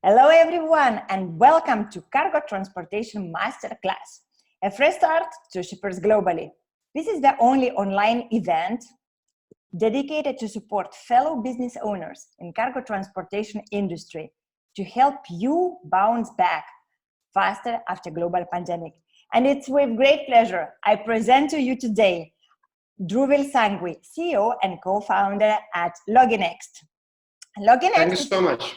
Hello everyone and welcome to Cargo Transportation Masterclass, a fresh start to shippers globally. This is the only online event dedicated to support fellow business owners in cargo transportation industry to help you bounce back faster after global pandemic. And it's with great pleasure I present to you today Dhruvil Sanghvi, CEO and co-founder at Loginext. Thank you so much.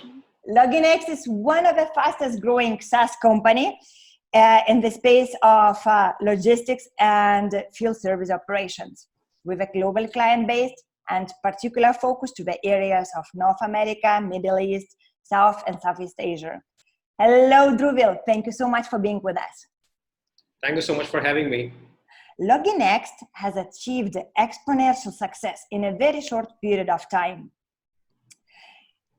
Loginext is one of the fastest growing SaaS company in the space of logistics and field service operations, with a global client base and particular focus to the areas of North America, Middle East, South and Southeast Asia. Hello, Dhruvil. Thank you so much for being with us. Thank you so much for having me. Loginext has achieved exponential success in a very short period of time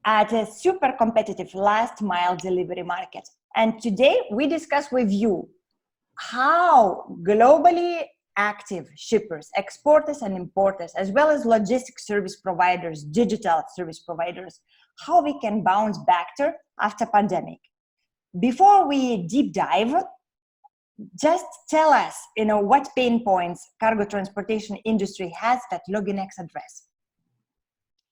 at a super competitive last mile delivery market. And today we discuss with you how globally active shippers, exporters and importers, as well as logistics service providers, digital service providers, how we can bounce back after pandemic. Before we deep dive, just tell us, what pain points cargo transportation industry has that Loginext address.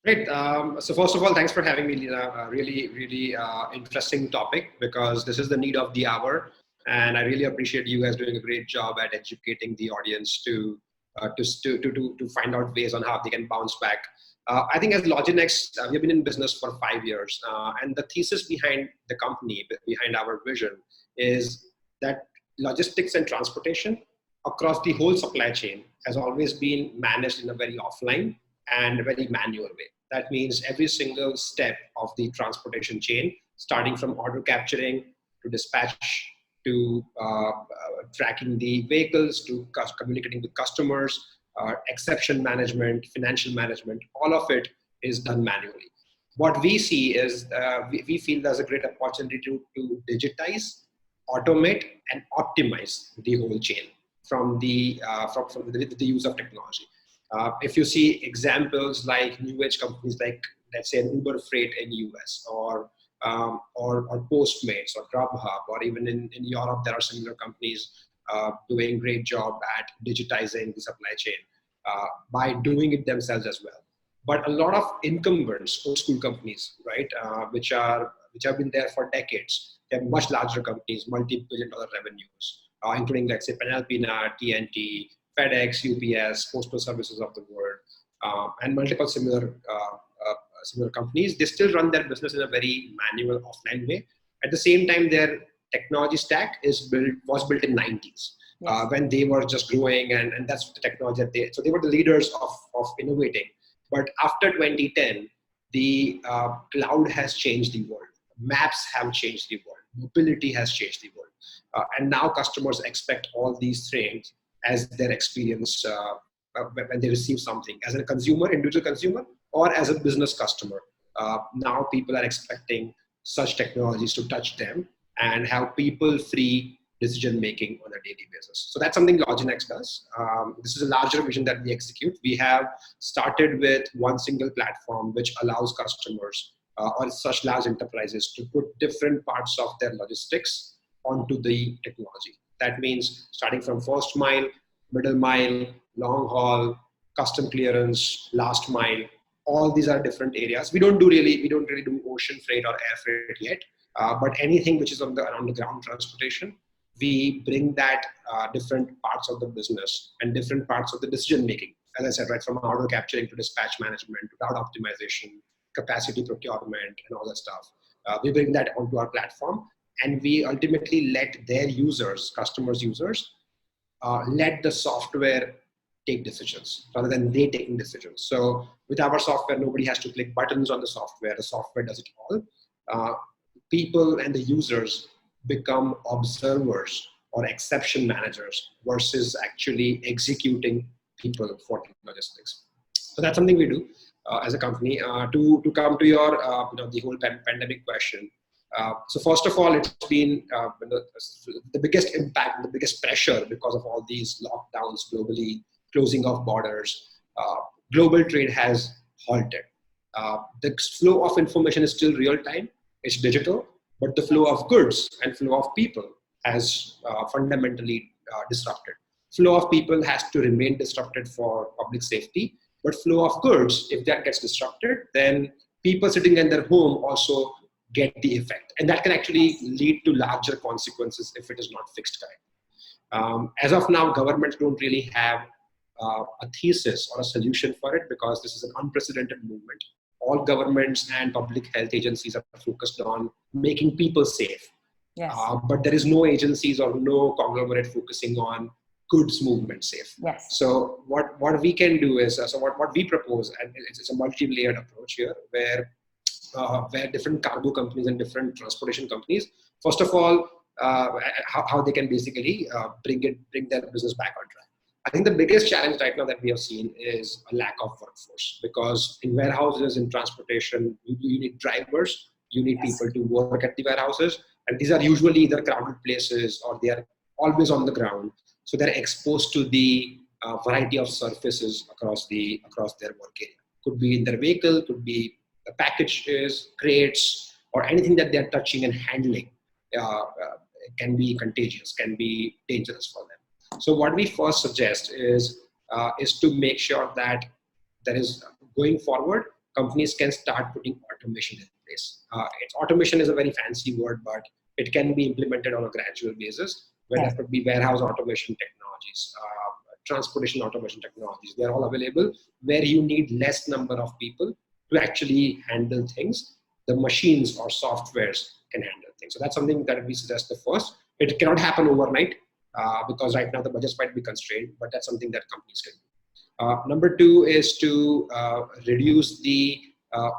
Great. So first of all, thanks for having me, Lina. Really interesting topic because this is the need of the hour. And I really appreciate you guys doing a great job at educating the audience to find out ways on how they can bounce back. I think as Loginext, we've been in business for 5 years. And the thesis behind the company, behind our vision, is that logistics and transportation across the whole supply chain has always been managed in a very offline and a very manual way. That means every single step of the transportation chain, starting from order capturing to dispatch to tracking the vehicles to communicating with customers, exception management, financial management, all of it is done manually. What we see is we feel there's a great opportunity to digitize, automate, and optimize the whole chain from the use of technology. If you see examples like new age companies like, let's say, an Uber Freight in US or Postmates or Grubhub, or even in Europe, there are similar companies doing a great job at digitizing the supply chain by doing it themselves as well. But a lot of incumbents, old school companies, right, which have been there for decades, they're much larger companies, multi-billion-dollar revenues, including, let's say, Penalpina, TNT, FedEx, UPS, Postal Services of the world, and multiple similar companies. They still run their business in a very manual, offline way. At the same time, their technology stack was built in 90s when they were just growing, and that's the technology so they were the leaders of innovating. But after 2010, the cloud has changed the world. Maps have changed the world. Mobility has changed the world. And now customers expect all these things as their experience when they receive something as a consumer, individual consumer, or as a business customer. Now people are expecting such technologies to touch them and have people-free decision-making on a daily basis. So that's something Loginext does. This is a larger vision that we execute. We have started with one single platform which allows customers or such large enterprises to put different parts of their logistics onto the technology. That means starting from first mile, middle mile, long haul, custom clearance, last mile. All these are different areas. We don't really do ocean freight or air freight yet, but anything which is around the ground transportation, we bring that different parts of the business and different parts of the decision making. As I said, right from order capturing to dispatch management, to route optimization, capacity procurement, and all that stuff. We bring that onto our platform. And we ultimately let their users, customers' users, let the software take decisions rather than they taking decisions. So with our software, nobody has to click buttons on the software. The software does it all. People and the users become observers or exception managers versus actually executing people for logistics. So that's something we do as a company. To come to your the whole pandemic question. So first of all, it's been the biggest impact, the biggest pressure because of all these lockdowns globally, closing of borders. Global trade has halted. The flow of information is still real time. It's digital, but the flow of goods and flow of people has fundamentally disrupted. Flow of people has to remain disrupted for public safety, but flow of goods, if that gets disrupted, then people sitting in their home also get the effect. And that can actually lead to larger consequences if it is not fixed correctly. As of now, governments don't really have a thesis or a solution for it because this is an unprecedented movement. All governments and public health agencies are focused on making people safe. Yes. But there is no agencies or no conglomerate focusing on goods movement safe. Yes. So what we can do is, what we propose, and it's a multi-layered approach here, where different cargo companies and different transportation companies, first of all, how they can basically bring their business back on track. I think the biggest challenge right now that we have seen is a lack of workforce, because in warehouses, in transportation, you need drivers, you need people to work at the warehouses, and these are usually either crowded places or they are always on the ground. So they're exposed to the variety of surfaces across their work area. Could be in their vehicle, could be the packages, crates, or anything that they're touching and handling can be contagious, can be dangerous for them. So what we first suggest is to make sure that there is, going forward, companies can start putting automation in place. Automation is a very fancy word, but it can be implemented on a gradual basis, where there could be warehouse automation technologies, transportation automation technologies. They're all available, where you need less number of people to actually handle things. The machines or softwares can handle things. So that's something that we suggest the first. It cannot happen overnight because right now the budgets might be constrained, but that's something that companies can do. Number two is to reduce the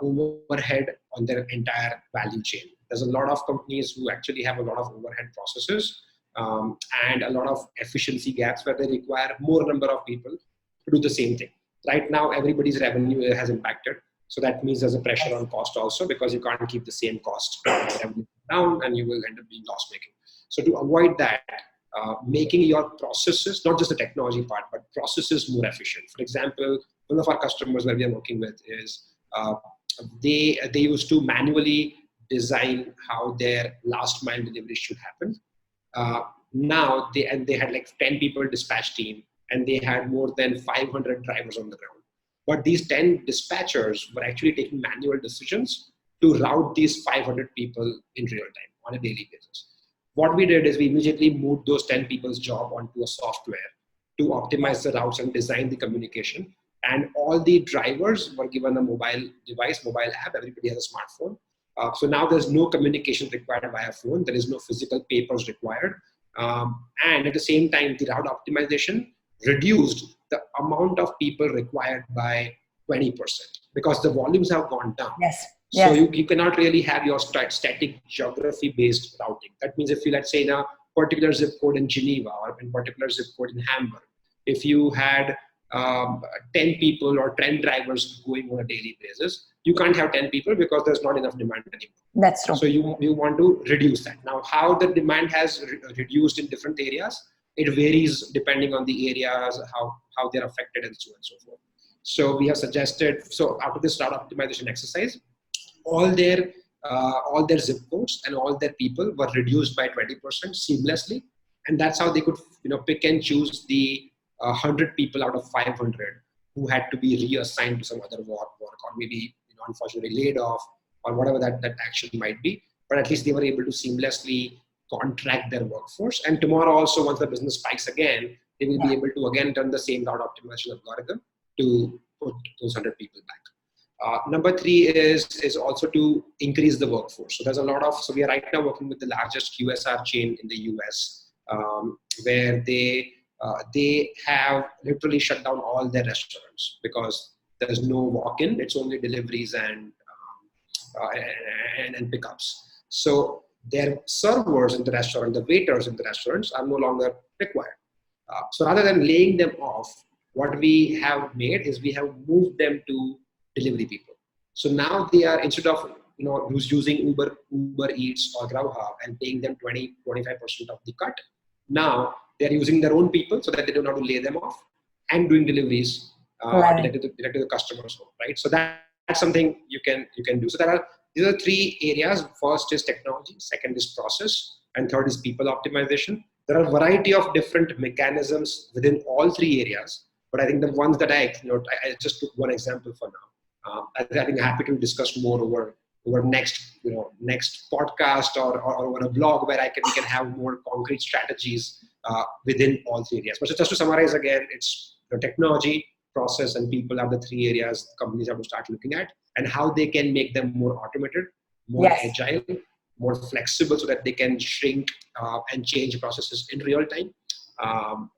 overhead on their entire value chain. There's a lot of companies who actually have a lot of overhead processes and a lot of efficiency gaps where they require more number of people to do the same thing. Right now, everybody's revenue has impacted. So that means there's a pressure on cost also, because you can't keep the same cost revenue down and you will end up being loss making. So to avoid that, making your processes, not just the technology part, but processes more efficient. For example, one of our customers that we are working with is they used to manually design how their last mile delivery should happen. Now they had like 10 people dispatch team, and they had more than 500 drivers on the ground. But these 10 dispatchers were actually taking manual decisions to route these 500 people in real time on a daily basis. What we did is we immediately moved those 10 people's job onto a software to optimize the routes and design the communication. And all the drivers were given a mobile device, mobile app. Everybody has a smartphone. So now there's no communication required via phone. There is no physical papers required. And at the same time, the route optimization reduced the amount of people required by 20%, because the volumes have gone down. Yes. So you cannot really have your static geography-based routing. That means if you, let's say, in a particular zip code in Geneva or in particular zip code in Hamburg, if you had 10 people or 10 drivers going on a daily basis, you can't have 10 people because there's not enough demand anymore. That's true. So you want to reduce that. Now, how the demand has reduced in different areas, it varies depending on the areas, how they're affected, and so on and so forth. So we have suggested, so after this route optimization exercise, all their zip codes and all their people were reduced by 20% seamlessly. And that's how they could pick and choose the 100 people out of 500 who had to be reassigned to some other work, or maybe unfortunately laid off, or whatever that action might be. But at least they were able to seamlessly contract their workforce. And tomorrow also, once the business spikes again, they will be able to again run the same route optimization algorithm to put those 100 people back. Number three is also to increase the workforce. So there's a lot of, so we are right now working with the largest QSR chain in the US, where they have literally shut down all their restaurants because there's no walk-in. It's only deliveries and pickups. So their servers in the restaurant, the waiters in the restaurants are no longer required. So rather than laying them off, what we have made is we have moved them to delivery people. So now they are, instead of who's using Uber Eats or Grubhub and paying them 20-25% of the cut, now they're using their own people so that they don't have to lay them off, and doing deliveries direct to the customer's home, right? So that's something you can do. So there are These are three areas. First is technology, second is process, and third is people optimization. There are a variety of different mechanisms within all three areas, but I think the ones that I just took one example for now. I think I'm happy to discuss more over next podcast or over a blog where we can have more concrete strategies within all three areas. But just to summarize again, it's technology, process, and people are the three areas companies have to start looking at, and how they can make them more automated, more agile, more flexible, so that they can shrink and change processes in real time,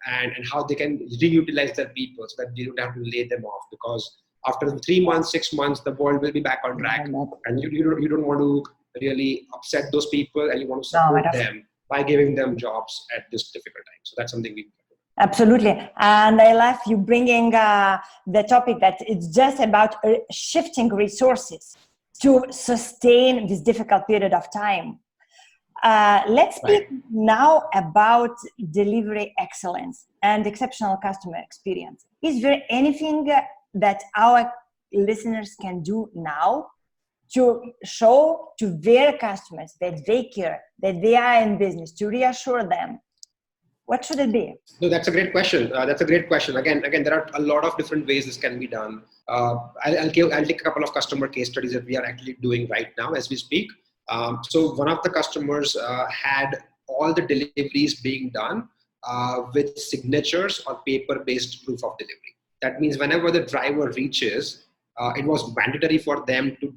and how they can reutilize their people so that they don't have to lay them off, because after 3 months, 6 months, the world will be back on track, and you don't want to really upset those people, and you want to support them by giving them jobs at this difficult time. So that's something we do. Absolutely. And I love you bringing the topic that it's just about shifting resources to sustain this difficult period of time. Let's speak now about delivery excellence and exceptional customer experience. Is there anything that our listeners can do now to show to their customers that they care, that they are in business, to reassure them? What should it be? No, that's a great question. Again, there are a lot of different ways this can be done. I'll take a couple of customer case studies that we are actually doing right now as we speak. So one of the customers had all the deliveries being done with signatures or paper-based proof of delivery. That means whenever the driver reaches, it was mandatory for them to,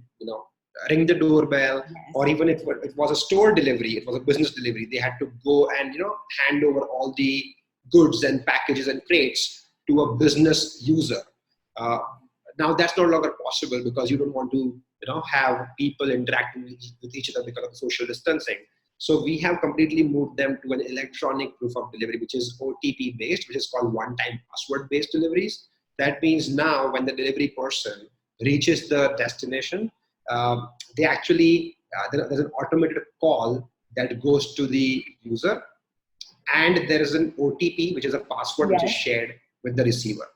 ring the doorbell, or even if it was a store delivery, it was a business delivery, they had to go and hand over all the goods and packages and crates to a business user. Now that's no longer possible, because you don't want to have people interacting with each other because of social distancing. So we have completely moved them to an electronic proof of delivery, which is OTP based, which is called one-time password based deliveries. That means now when the delivery person reaches the destination, they actually there's an automated call that goes to the user, and there is an OTP, which is a password which is shared with the receiver.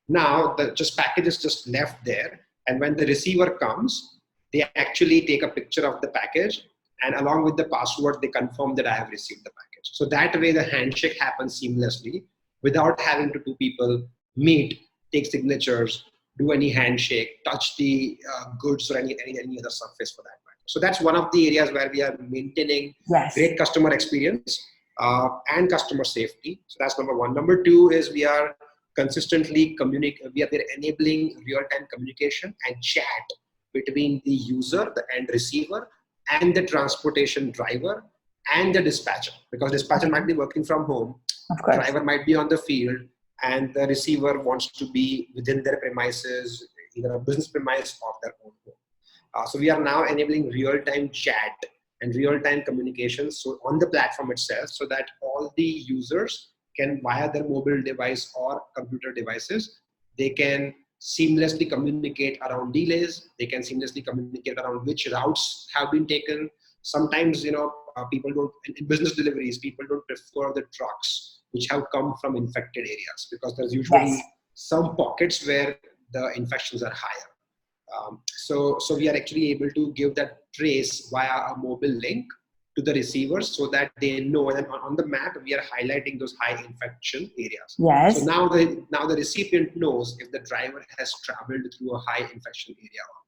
Now the package is just left there, and when the receiver comes, they actually take a picture of the package, and along with the password, they confirm that I have received the package. So that way the handshake happens seamlessly without having to two people meet, take signatures, do any handshake, touch the goods or any other surface for that matter. So that's one of the areas where we are maintaining great customer experience and customer safety. So that's number one. Number two is we are consistently we are enabling real-time communication and chat between the user, the end receiver, and the transportation driver and the dispatcher, because dispatcher might be working from home, driver might be on the field, and the receiver wants to be within their premises, either a business premise or their own home. So we are now enabling real-time chat and real-time communications on the platform itself, so that all the users can, via their mobile device or computer devices, they can seamlessly communicate around delays. They can seamlessly communicate around which routes have been taken. Sometimes, people don't, in business deliveries, people don't prefer the trucks which have come from infected areas, because there's usually some pockets where the infections are higher. So we are actually able to give that trace via a mobile link to the receivers, so that they know, and on the map we are highlighting those high infection areas. So now the recipient knows if the driver has traveled through a high infection area or not.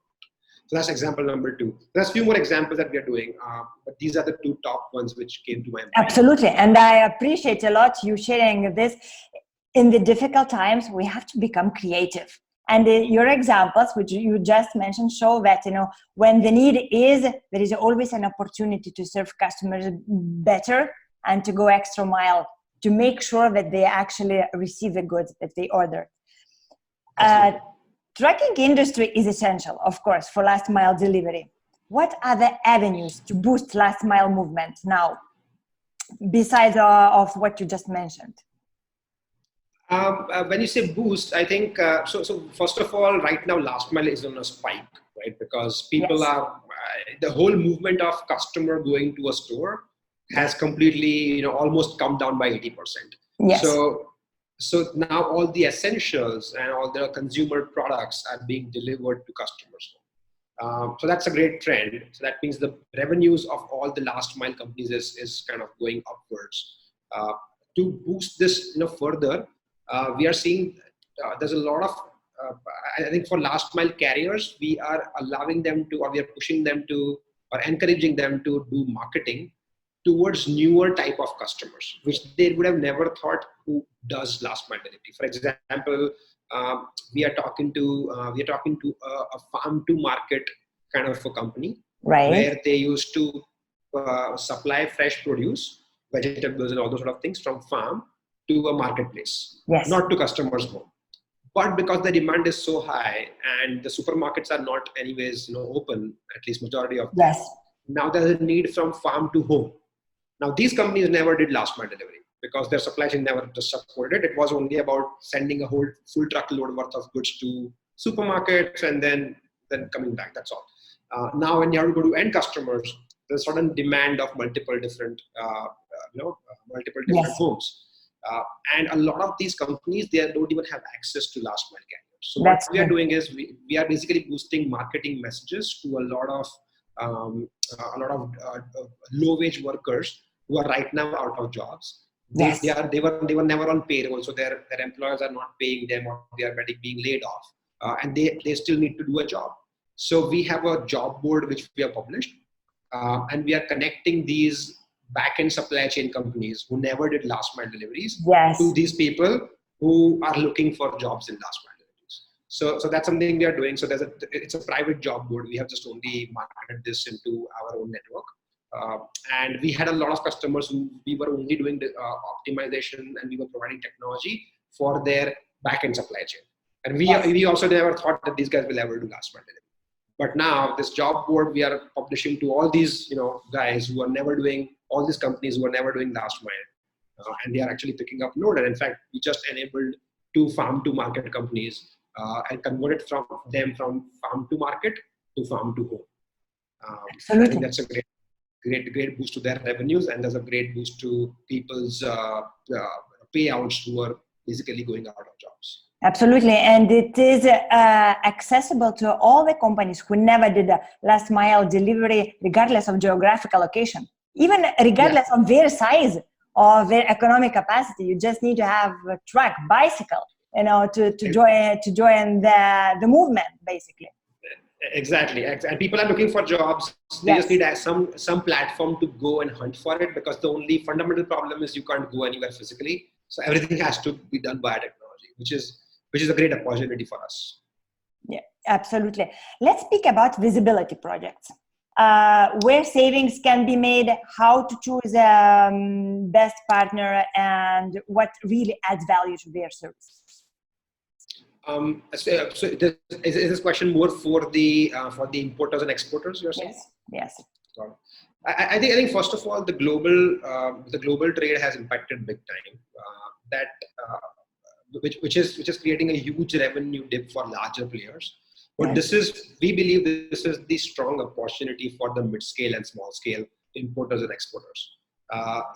So that's example number two. There's a few more examples that we are doing, but these are the two top ones which came to my mind. Absolutely, and I appreciate a lot you sharing this. In the difficult times, we have to become creative. And your examples, which you just mentioned, show that, when the need is, there is always an opportunity to serve customers better and to go extra mile to make sure that they actually receive the goods that they ordered. Trucking industry is essential, of course, for last mile delivery. What are the avenues to boost last mile movement now, besides of what you just mentioned? When you say boost, I think, so first of all, right now, last mile is on a spike, right? Because people are, the whole movement of customer going to a store has completely, almost come down by 80%. Yes. So now all the essentials and all the consumer products are being delivered to customers. So that's a great trend. So that means the revenues of all the last mile companies is kind of going upwards. To boost this further, we are seeing there's a lot of I think for last mile carriers, we are allowing them to, or we are pushing them to, or encouraging them to do marketing towards newer type of customers, which they would have never thought who does last mile delivery. For example, we are talking to a farm to market kind of a company, Right. where they used to supply fresh produce, vegetables, and all those sort of things from farm to a marketplace, Yes. not to customers' home. But because the demand is so high and the supermarkets are not anyways open, at least majority of them, Yes. now there's a need from farm to home. Now these companies never did last mile delivery because their supply chain never just supported it. It was only about sending a whole full truckload worth of goods to supermarkets and then coming back. That's all. Now when you have to go to end customers, there's a sudden demand of multiple different Yes. homes. And a lot of these companies, they don't even have access to last mile carriers. So That's what we are true. doing is we are basically boosting marketing messages to a lot of low wage workers who are right now out of jobs. Yes. They were never on payroll, so their employers are not paying them, or they are being laid off, and they still need to do a job. So we have a job board which we have published, and we are connecting these back-end supply chain companies who never did last mile deliveries Yes. to these people who are looking for jobs in last mile deliveries. So that's something we are doing. So it's a private job board. We have just only marketed this into our own network. And we had a lot of customers who we were only doing the optimization, and we were providing technology for their back-end supply chain. And we also never thought that these guys will ever do last mile delivery. But now this job board, we are publishing to all these guys who are never doing, all these companies who are never doing last mile, and they are actually picking up Node. And in fact, we just enabled 2 farm to market companies and converted from farm to market to farm to home. Absolutely. I think that's a great boost to their revenues, and there's a great boost to people's payouts who are basically going out of jobs. Absolutely, and it is accessible to all the companies who never did a last mile delivery, regardless of geographical location, even regardless of their size or their economic capacity. You just need to have a truck, bicycle, to join the movement, basically. Exactly, and people are looking for jobs. They just need some platform to go and hunt for it, because the only fundamental problem is you can't go anywhere physically. So everything has to be done by technology, which is a great opportunity for us. Yeah, absolutely. Let's speak about visibility projects, where savings can be made, how to choose a best partner, and what really adds value to their service. So is this question more for the importers and exporters, you're saying? Yes. I think first of all, the global trade has impacted big time. Which is creating a huge revenue dip for larger players. But we believe this is the strong opportunity for the mid-scale and small-scale importers and exporters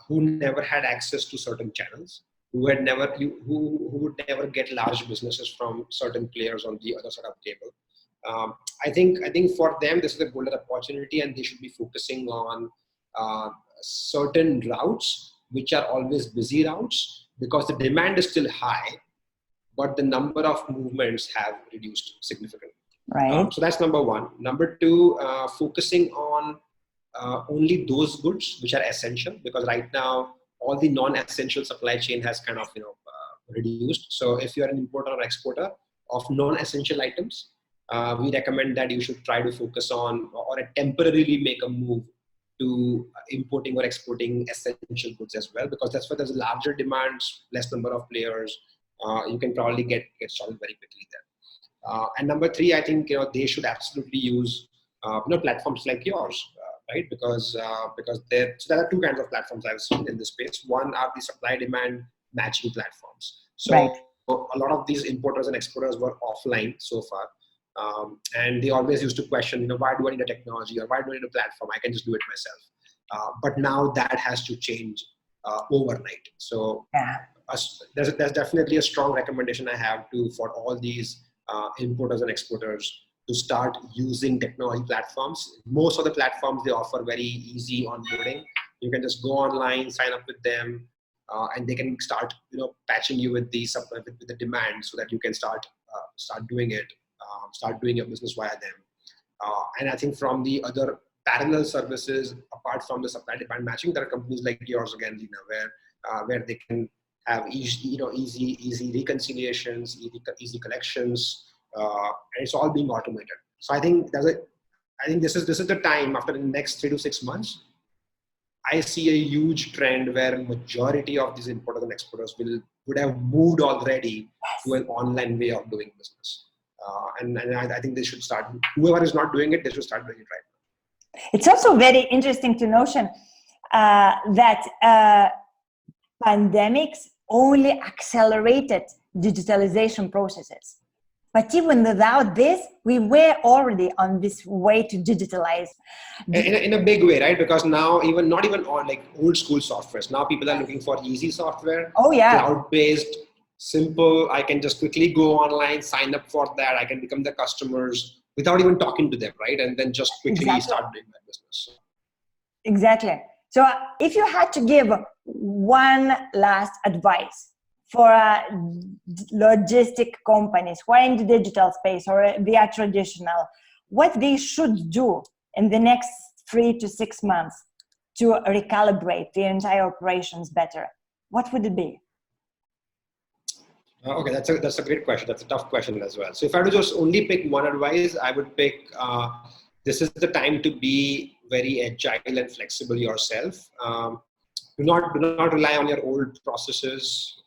who never had access to certain channels, who would never get large businesses from certain players on the other side of the table. I think for them this is a golden opportunity, and they should be focusing on certain routes which are always busy routes, because the demand is still high, but the number of movements have reduced significantly. Right. So that's number one. Number two, focusing on only those goods which are essential, because right now all the non-essential supply chain has kind of reduced. So if you are an importer or exporter of non-essential items, we recommend that you should try to focus on or temporarily make a move to importing or exporting essential goods as well, because that's where there's larger demands, less number of players. You can probably get started very quickly there. And number three, I think they should absolutely use platforms like yours, right? Because there are 2 kinds of platforms I've seen in this space. One are the supply demand matching platforms. So a lot of these importers and exporters were offline so far. And they always used to question, why do I need a technology, or why do I need a platform? I can just do it myself. But now that has to change overnight. So there's definitely a strong recommendation I have for all these importers and exporters to start using technology platforms. Most of the platforms, they offer very easy onboarding. You can just go online, sign up with them, and they can start, patching you with the with the demand so that you can start doing it, start doing your business via them. And I think from the other parallel services, apart from the supply demand matching, there are companies like yours again, Lina, where they can have easy reconciliations, easy collections, and it's all being automated. So I think this is the time after the next 3 to 6 months. I see a huge trend where majority of these importers and exporters would have moved already to an online way of doing business. And I think they should start. Whoever is not doing it, they should start doing it right now. It's also very interesting to notion that pandemics only accelerated digitalization processes. But even without this, we were already on this way to digitalize. In a big way, right? Because now not even on like old school softwares. Now people are looking for easy software. Oh yeah. Cloud-based, simple. I can just quickly go online, sign up for that. I can become the customers without even talking to them, right? And then just quickly start doing my business. Exactly. So if you had to give one last advice for logistic companies who are in the digital space or they are traditional, what they should do in the next 3 to 6 months to recalibrate the entire operations better, what would it be? Okay, that's a great question. That's a tough question as well. So if I were to just only pick one advice, I would pick, this is the time to be very agile and flexible yourself. Do not rely on your old processes.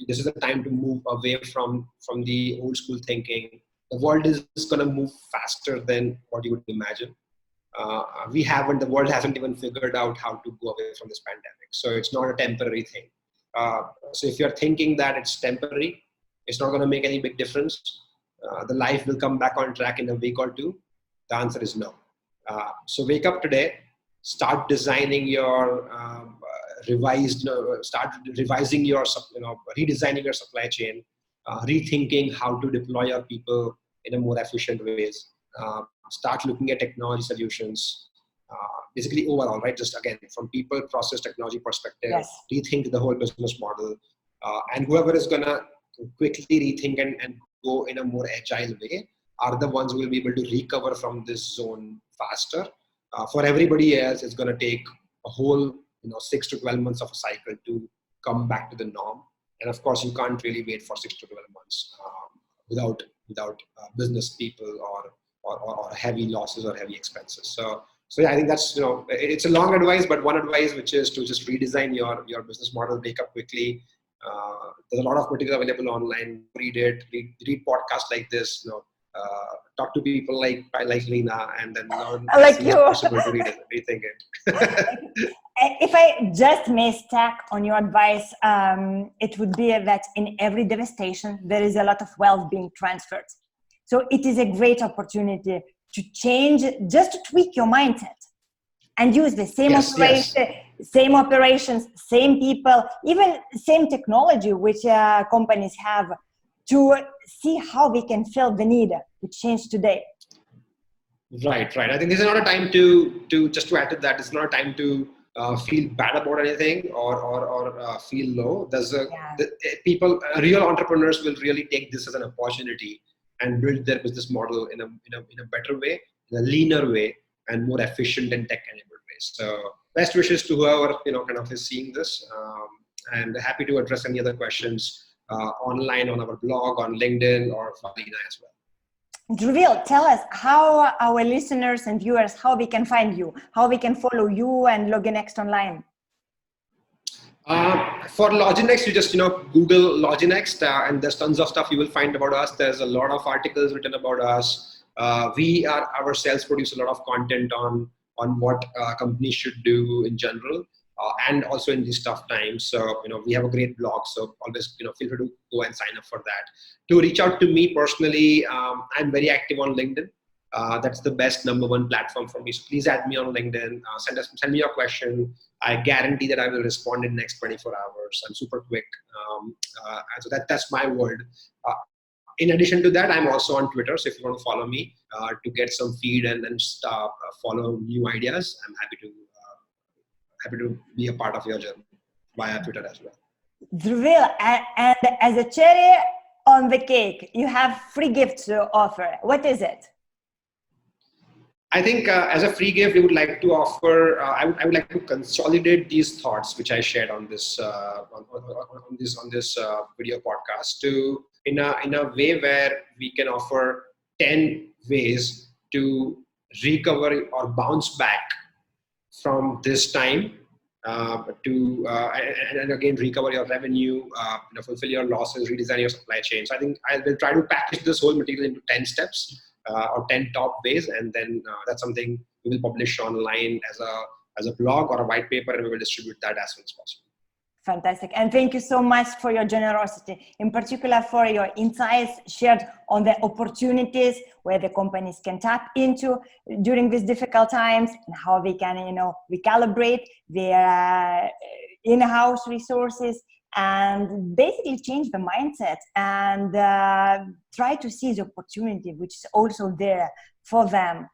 This is the time to move away from the old school thinking. The world is going to move faster than what you would imagine. The world hasn't even figured out how to go away from this pandemic. So it's not a temporary thing. So if you're thinking that it's temporary, it's not going to make any big difference. The life will come back on track in a week or two. The answer is no. So wake up today, start designing your start revising your, redesigning your supply chain, rethinking how to deploy your people in a more efficient ways. Start looking at technology solutions, basically overall, right? Just again, from people, process, technology perspective, rethink the whole business model. And whoever is going to quickly rethink and go in a more agile way are the ones who will be able to recover from this zone faster. For everybody else, it's going to take a whole 6 to 12 months of a cycle to come back to the norm. And of course, you can't really wait for 6 to 12 months without business people or heavy losses or heavy expenses. So yeah, I think that's, it's a long advice, but one advice, which is to just redesign your business model, wake up quickly. There's a lot of material available online. Read it, read podcasts like this, talk to people like Lina, and then learn as much as possible to rethink it. If I just may stack on your advice, it would be that in every devastation, there is a lot of wealth being transferred. So it is a great opportunity to change, just to tweak your mindset and use the same same operations, same people, even same technology which companies have, to see how we can fill the need to change today. Right. I think this is not a time to just to add to that. It's not a time to feel bad about anything or feel low. Real entrepreneurs will really take this as an opportunity and build their business model in a better way, in a leaner way, and more efficient and tech-enabled way. So best wishes to whoever kind of is seeing this, and happy to address any other questions online on our blog, on LinkedIn, or for Lina as well. Dhruvil, tell us how our listeners and viewers, how we can find you, how we can follow you and Loginext online. For Loginext, you just Google Loginext, and there's tons of stuff you will find about us. There's a lot of articles written about us. We ourselves produce a lot of content on what companies should do in general, and also in these tough times. So we have a great blog. So always feel free to go and sign up for that. To reach out to me personally, I'm very active on LinkedIn. That's the best #1 platform for me. So please add me on LinkedIn. Send me your question. I guarantee that I will respond in the next 24 hours. I'm super quick. So that's my word. In addition to that, I'm also on Twitter. So if you want to follow me to get some feed and then follow new ideas, I'm happy to be a part of your journey via Twitter as well. Dhruvil, and as a cherry on the cake, you have free gifts to offer. What is it? I think as a free gift, we would like to offer. I would like to consolidate these thoughts which I shared on this on this video podcast to in a way where we can offer 10 ways to recover or bounce back from this time and again recover your revenue, fulfill your losses, redesign your supply chain. So I think I will try to package this whole material into 10 steps or 10 top ways, and then that's something we will publish online as a blog or a white paper, and we will distribute that as soon as possible. Fantastic. And thank you so much for your generosity, in particular for your insights shared on the opportunities where the companies can tap into during these difficult times and how they can, recalibrate their in-house resources and basically change the mindset and try to seize the opportunity which is also there for them.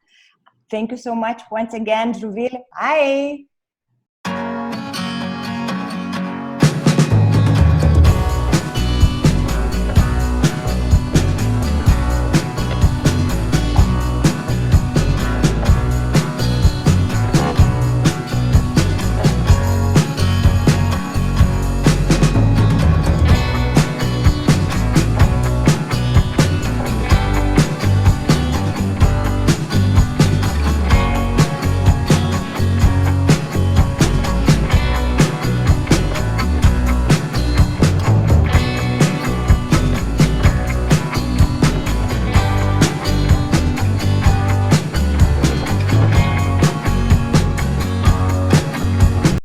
Thank you so much once again, Dhruvil. Bye.